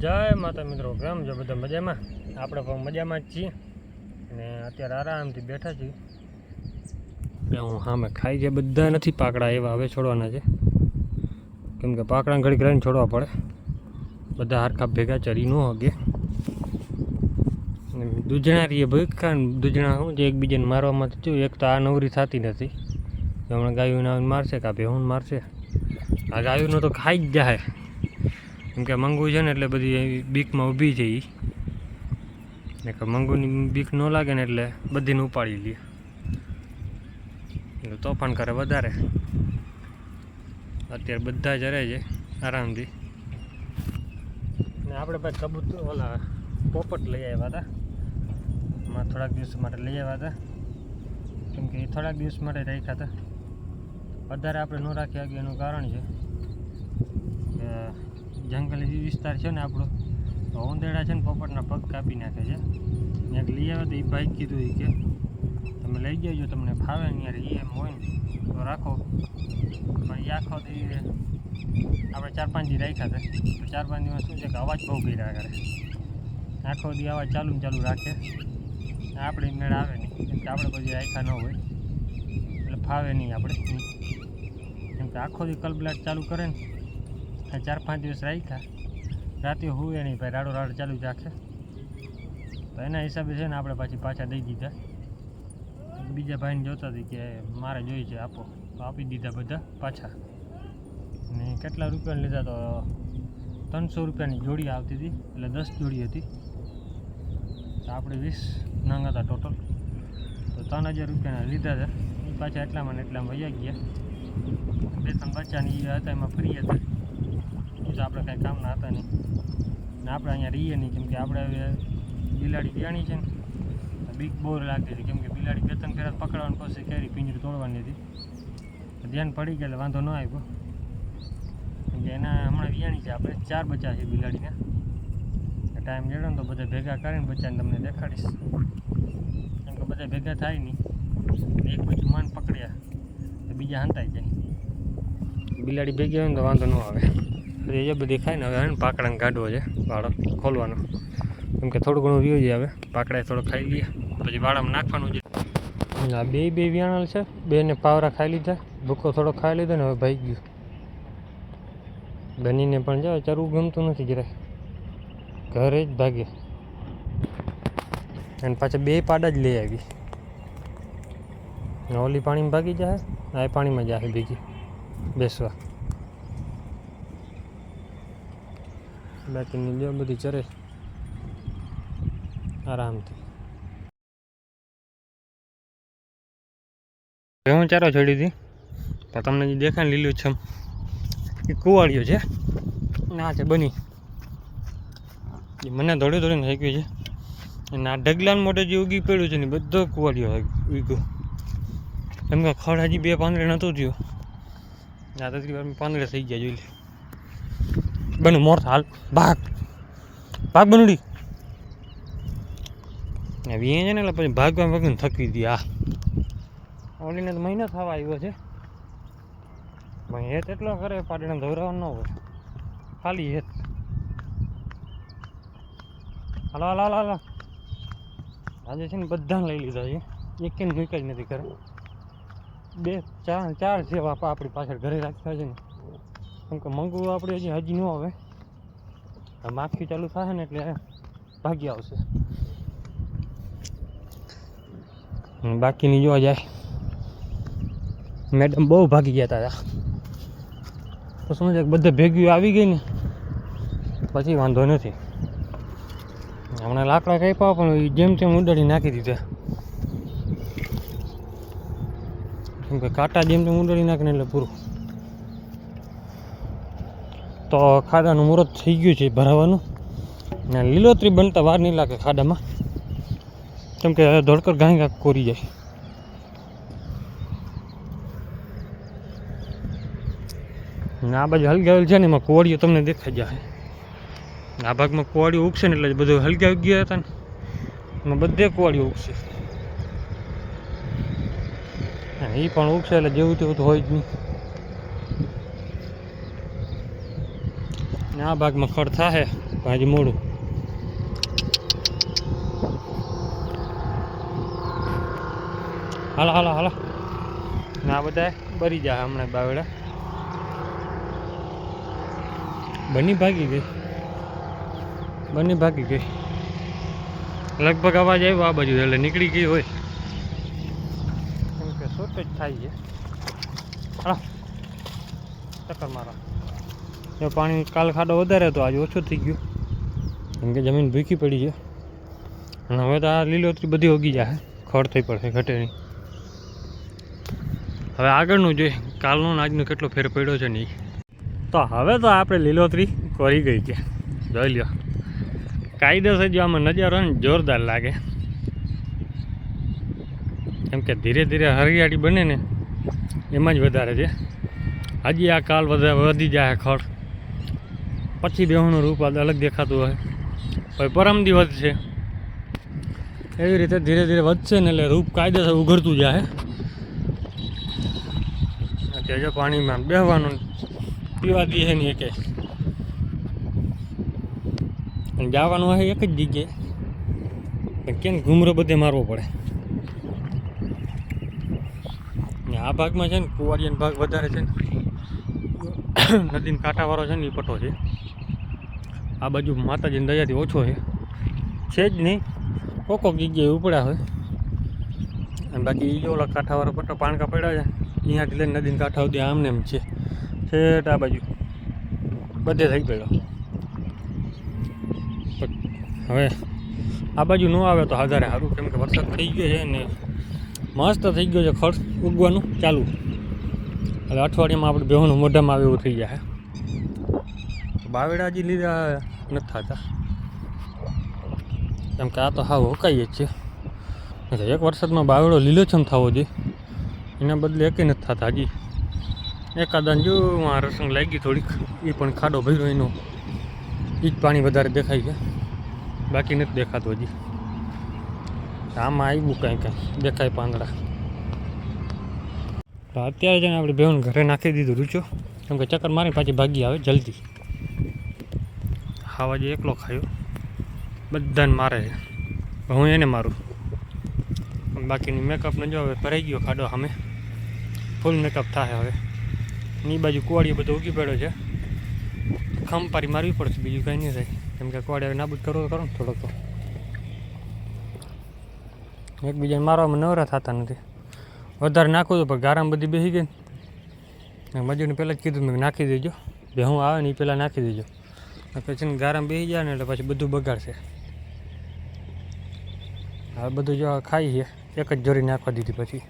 જય માતા મિત્રો, કેમ છો બધા? મજામાં? આપણે પણ મજામાં જ છીએ અને અત્યારે આરામથી બેઠા છીએ. હું સામે ખાઈ છે, બધા નથી પાકડા એવા હવે છોડવાના છે, કેમ કે પાકડા ઘડીક રહીને છોડવા પડે. બધા હરખા ભેગા ચરી ન હગે. દૂજણા રહીએ ભાઈ, દૂજણા શું છે એકબીજાને મારવામાં તો થયું. એક તો આ નવરી થતી નથી, હમણાં ગાયું આવીને મારશે કાં ભેહું મારશે. આ ગાયુંનો તો ખાઈ જ જાય, કેમ કે મંગુ છે ને એટલે બધી બીકમાં ઊભી છે. એ કે મંગુની બીક ન લાગે ને એટલે બધીને ઉપાડી લે, એટલે તોફાન કરે વધારે. અત્યારે બધા જ રહે છે આરામથી. ને આપણે ભાઈ કબૂતર ઓલા પોપટ લઈ આવ્યા હતા, એમાં થોડાક દિવસ માટે લઈ આવ્યા હતા, કેમ કે એ થોડાક દિવસ માટે રાખ્યા હતા. વધારે આપણે ન રાખી શકીએ એનું કારણ છે કે જંગલી વિસ્તાર છે ને આપણો, તો ઉંદેડા છે ને પોપટના પગ કાપી નાખે છે. ત્યાં લઈ આવ્યા તો એ ભાઈ કીધું કે તમે લઈ જજો, તમને ફાવે ને યાર, એ એમ હોય ને તો રાખો. પણ એ આખો આપણે 4-5 દી રાખ્યા હતા, તો 4-5 દિવસ શું છે કે અવાજ બહુ કર્યા કરે. આખો દી અવાજ ચાલુ રાખે, આપણે મેળ આવે નહીં, કેમ કે આપણે કોઈ રાખ્યા ન હોય એટલે ફાવે નહીં આપણે. કેમ કે આખો દી કલબલાટ ચાલુ કરે ને, 4-5 દિવસ રાખ્યા, રાતે હુએ નહીં ભાઈ, રાડો ચાલુ જ રાખે. તો એના હિસાબે છે ને આપણે પાછા દઈ દીધા. બીજા ભાઈને જોતા હતી કે મારે જોઈએ છે આપો, તો આપી દીધા બધા પાછા. ને કેટલા રૂપિયાને લીધા? તો 300 રૂપિયાની જોડી આવતી હતી, એટલે 10 જોડી હતી. તો આપણે 20 નંગ હતા ટોટલ, તો 3000 રૂપિયાના લીધા હતા. એ પાછા એટલામાં વયા ગયા. 2-3 બચ્ચાની હતા, એમાં ફ્રી હતા. એ તો આપણે કાંઈ કામના હતા નહીં, ને આપણે અહીંયા રહીએ નહીં, કેમ કે આપણે હવે બિલાડી વ્યાણી છે ને, બીક બહુ લાગતી હતી. કેમ કે બિલાડી 2-3 ફેરા પકડવાની પછી કેરી પિંજરી તોડવાની હતી. ધ્યાન પડી ગયા એટલે વાંધો ન આવ્યો, કેમ કે એના હમણાં વ્યાણી છે આપણે. 4 બચ્ચા છે બિલાડીના. ટાઈમ જેડો ને તો બધા ભેગા કરીને બચ્ચાને તમને દેખાડીશ, કેમ કે બધા ભેગા થાય નહીં. એક બીજું માન પકડ્યા તો બીજા હંતાઈ જાય. બિલાડી ભેગી હોય ને તો વાંધો ન આવે. એ બધી ખાય ને, હવે પાકડાને કાઢવો છે, વાળો ખોલવાનો, કેમ કે થોડું ઘણું રહ્યું છે. હવે પાકડા થોડો ખાઈ લઈએ, પછી વાળામાં નાખવાનું છે. આ બે વિયાણલ છે, બેને પાવરા ખાઈ લીધા, ભૂકો થોડો ખાઈ લીધો ને હવે ભાઈ ગયું. બનીને પણ જાઓ, ચરવું ગમતું નથી જરાય, ઘરે જ ભાગે. અને પાછા 2 પાડા જ લઈ આવી. ઓલી પાણીમાં ભાગી જાય, આ પાણીમાં જાય ભેગી બેસવા. બાકીની જો બધી ચરે આરામથી. હું ચારો છોડી હતી, તો તમને જે દેખાય ને લીલું છમ, એ કુવાડીઓ છે. ના છે બની, એ મને દોડીને હાંક્યું છે. અને આ ઢગલાન મોટે જે ઉગી પડ્યું છે ને, બધો કુવાડીઓ ઉગ્યો. એમ કે ખડ હજી 2 પાંદડે નહોતું થયું, આ 3 પાંદડે થઈ ગયા. જોઈ લે બનું મોર હાલ, ભાગ બનુડી વીએ છે ને, એટલે પછી ભાગને થકી દી. આ ઓલીને તો મહિનો થવા આવ્યો છે ભાઈ. હેત એટલો કરે, પાડીને ધવરાવા ન હોય, ખાલી હેત. હાલો આજે છે ને બધાને લઈ લીધા છે, એક મૂક જ નથી કરે. 2-4 જેવા આપણી પાછળ ઘરે રાખ્યા છે ને, કેમ કે મંગુ આપણે હજી ન આવે. માખી ચાલુ થશે ને એટલે ભાગી આવશે. બાકીની જોવા જાય, મેડમ બહુ ભાગી ગયા હતા. તો સમજે બધે ભેગી આવી ગઈ ને પછી વાંધો નથી. હમણાં લાકડા કાપ્યા પણ જેમ તેમ ઉડાડી નાખી દીધા, કેમ કે કાંટા જેમ તેમ ઉડાડી નાખીને એટલે પૂરું. તો ખાડાનું મુહૂર્ત થઈ ગયું છે ભરાવાનું, ને લીલોતરી બનતા વાર નહીં લાગે ખાડામાં, કેમ કે ધોળકર ઘાય કોરી જાય. ને આ બાજુ હલગાવેલ છે ને, એમાં કોળીઓ તમને દેખાઈ જાય. આ ભાગમાં કોળીઓ ઉગશે ને એટલે બધું હલગાવી ગયા હતા ને, એમાં બધે કોળીઓ ઉગશે. એ પણ ઉગશે એટલે જેવું તેવું તો હોય જ નહીં. આ ભાગમાં ખડ થાહે હજી મોડું. હાલો હાલો હાલો. ને આ બધા બરી જાય હમણાં બાવેડા. બની ભાગી ગઈ. લગભગ અવાજ આવ્યો આ બાજુ એટલે નીકળી ગઈ હોય કેમ કે શોર્ટ જ થાય છે. હા ચક્કર મારો. જો પાણી કાલ ખાડો વધારે હતો આજે ઓછું થઈ ગયું કેમ કે જમીન ભૂખી પડી છે. અને હવે તો આ લીલોતરી બધી ઉગી જાય ખડ થઈ પડશે ઘટે નહીં. હવે આગળનું જોઈએ કાલનો આજનો કેટલો ફેર પડ્યો છે નહીં. તો હવે તો આપણે લીલોતરી કરી ગઈ છે જોઈ લ્યો. કાયદેસર જો આમાં નજારો ને જોરદાર લાગે કેમ કે ધીરે ધીરે હરિયાળી બને ને એમાં જ વધારે છે. હજી આ કાલ વધી જાય ખડ પછી બેહુનું રૂપ અલગ દેખાતું હોય પછી પરમદી વધશે એવી રીતે ધીરે ધીરે વધશે ને એટલે રૂપ કાયદેસર ઉઘડતું જાય. જો પાણીમાં બેહવાનું પીવા દે નહીં કે જવાનું હોય એક જ જગ્યાએ કેમ ઘૂમરો બધે મારવો પડે. આ ભાગમાં છે ને કુંવારિયાનો ભાગ વધારે છે ને નદીના કાંઠાવાળો છે ને એ પટો છે. આ બાજુ માતાજીની દયાથી ઓછો છે જ નહીં કોક જગ્યાએ ઉપડ્યા હોય. અને બાકી એ ઓલા કાંઠાવાળો પટ્ટો પાણકા પડ્યા છે અહીંયાથી લઈને નદીના કાંઠા સુધી આમને એમ છે છેટ આ બાજુ બધે થઈ ગયો. હવે આ બાજુ ન આવે તો વધારે સારું કેમ કે વરસાદ થઈ ગયો છે ને મસ્ત થઈ ગયો છે ખડ ઉગવાનું ચાલુ. એટલે અઠવાડિયામાં આપણે બેહોનું મોઢામાં આવે એવું થઈ જાય. બાવેડા હજી લીધા નથી થતા કેમ કે આ તો હાવ હોકાઈએ જ છે. એક વરસાદમાં બાવેડો લીલોછમ થવો જોઈએ એના બદલે એકે નથી થતા. હજી એકાદાન જો આ રસંગ લાગી થોડીક એ પણ ખાડો ભર્યો એનો એ જ પાણી વધારે દેખાય છે બાકી નથી દેખાતું હજી. આમાં આવ્યું કાંઈ દેખાય પાંદડા. તો અત્યારે જઈને આપણે બેન ઘરે નાખી દીધું રૂચો કેમ કે ચક્કર મારી પાછી ભાગી આવે જલ્દી. ખાવા જે એકલો ખાયો બધાને મારે છે હું એને મારું. બાકીની મેકઅપને જો હવે ભરાઈ ગયો ખાડો સામે ફૂલ મેકઅપ થાય. હવે એ બાજુ કુવાડીઓ બધો ઉગી પડ્યો છે ખંપારી મારવી પડશે બીજું કાંઈ નહીં થાય કેમ કે કુવાડી નાબૂદ કરો ને થોડોક તો એકબીજાને મારવામાં નવરા થતા નથી. વધારે નાખું તો પણ ગારામાં બધી બેસી ગઈ ને મજૂરને પહેલાં જ કીધું મેં નાખી દેજો બે હું આવે ને એ પહેલાં નાખી દેજો પછી ને ગારામાં બેસી જાય ને એટલે પછી બધું બગાડશે. હવે બધું જો ખાઈ છે એક જ જોરી નાખવા દીધી પછી